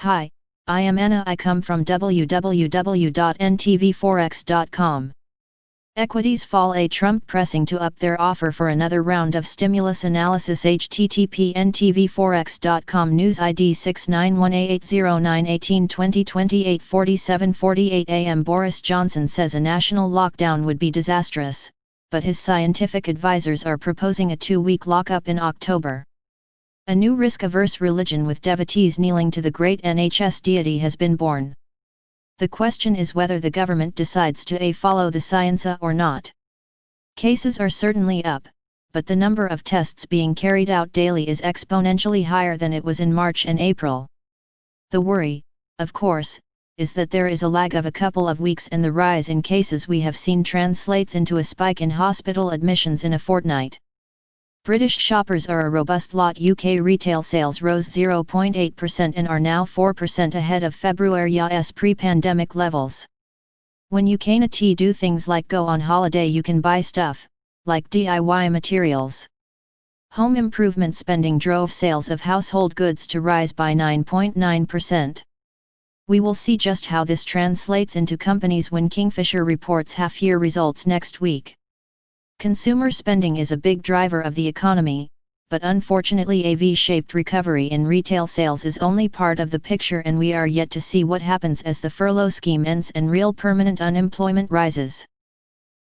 Hi, I am Anna. I come from www.ntvforex.com. Equities fall. A Trump pressing to up their offer for another round of stimulus analysis. http ntvforex.com News ID 6918809182028 47:48 am. Boris Johnson says a national lockdown would be disastrous, but his scientific advisors are proposing a 2-week lockup in October. A new risk-averse religion with devotees kneeling to the great NHS deity has been born. The question is whether the government decides to follow the science or not. Cases are certainly up, but the number of tests being carried out daily is exponentially higher than it was in March and April. The worry, of course, is that there is a lag of a couple of weeks, and the rise in cases we have seen translates into a spike in hospital admissions in a fortnight. British shoppers are a robust lot. UK retail sales rose 0.8% and are now 4% ahead of February's pre-pandemic levels. When you can do things like go on holiday, you can buy stuff, like DIY materials. Home improvement spending drove sales of household goods to rise by 9.9%. We will see just how this translates into companies when Kingfisher reports half-year results next week. Consumer spending is a big driver of the economy, but unfortunately a V-shaped recovery in retail sales is only part of the picture, and we are yet to see what happens as the furlough scheme ends and real permanent unemployment rises.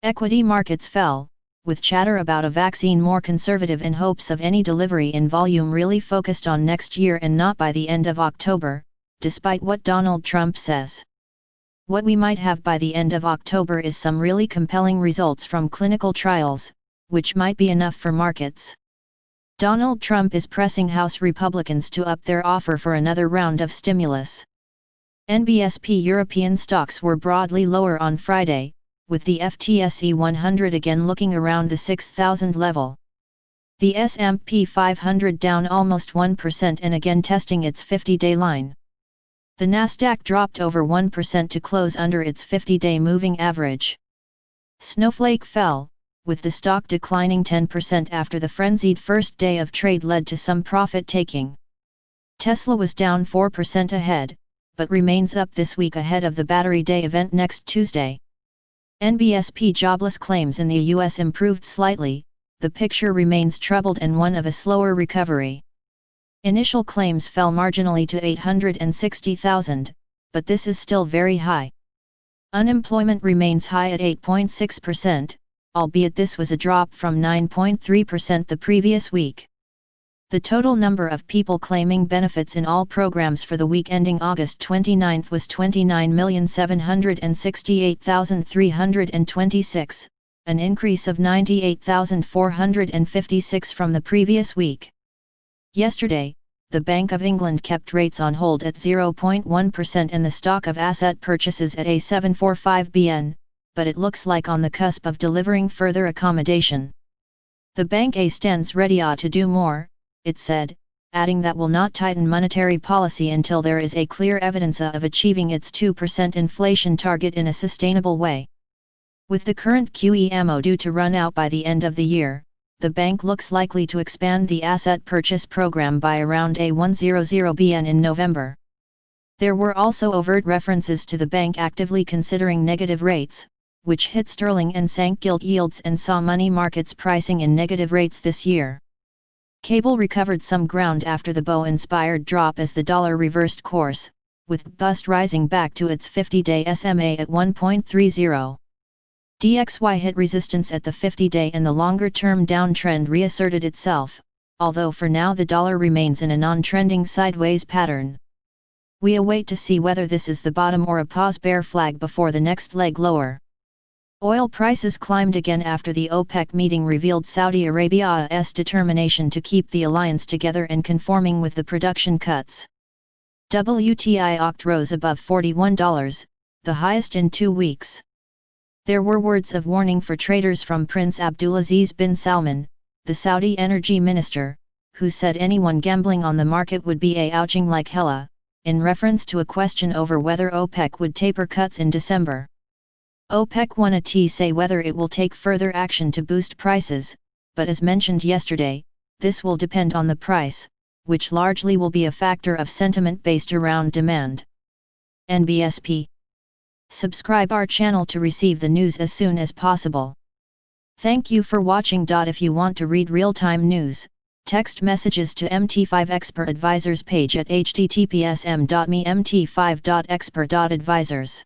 Equity markets fell, with chatter about a vaccine more conservative and hopes of any delivery in volume really focused on next year and not by the end of October, despite what Donald Trump says. What we might have by the end of October is some really compelling results from clinical trials, which might be enough for markets. Donald Trump is pressing House Republicans to up their offer for another round of stimulus. NBSP European stocks were broadly lower on Friday, with the FTSE 100 again looking around the 6,000 level. The S&P 500 down almost 1% and again testing its 50-day line. The Nasdaq dropped over 1% to close under its 50-day moving average. Snowflake fell, with the stock declining 10% after the frenzied first day of trade led to some profit-taking. Tesla was down 4% ahead, but remains up this week ahead of the Battery Day event next Tuesday. NBSP jobless claims in the U.S. improved slightly, the picture remains troubled and one of a slower recovery. Initial claims fell marginally to 860,000, but this is still very high. Unemployment remains high at 8.6%, albeit this was a drop from 9.3% the previous week. The total number of people claiming benefits in all programs for the week ending August 29 was 29,768,326, an increase of 98,456 from the previous week. Yesterday, the Bank of England kept rates on hold at 0.1% and the stock of asset purchases at A745 BN, but it looks like on the cusp of delivering further accommodation. The bank stands ready to do more, it said, adding that will not tighten monetary policy until there is a clear evidence of achieving its 2% inflation target in a sustainable way. With the current QE due to run out by the end of the year, the bank looks likely to expand the asset purchase program by around A100 BN in November. There were also overt references to the bank actively considering negative rates, which hit sterling and sank gilt yields and saw money markets pricing in negative rates this year. Cable recovered some ground after the Bow-inspired drop as the dollar reversed course, with BUST rising back to its 50-day SMA at 1.30. DXY hit resistance at the 50-day and the longer-term downtrend reasserted itself, although for now the dollar remains in a non-trending sideways pattern. We await to see whether this is the bottom or a pause bear flag before the next leg lower. Oil prices climbed again after the OPEC meeting revealed Saudi Arabia's determination to keep the alliance together and conforming with the production cuts. WTI OCT rose above $41, the highest in 2 weeks. There were words of warning for traders from Prince Abdulaziz bin Salman, the Saudi energy minister, who said anyone gambling on the market would be ouching like hella, in reference to a question over whether OPEC would taper cuts in December. OPEC wanted to say whether it will take further action to boost prices, but as mentioned yesterday, this will depend on the price, which largely will be a factor of sentiment based around demand. NBSP. Subscribe our channel to receive the news as soon as possible. Thank you for watching. If you want to read real-time news, text messages to MT5 Expert Advisors page at https://m.me/mt5.expert.advisors.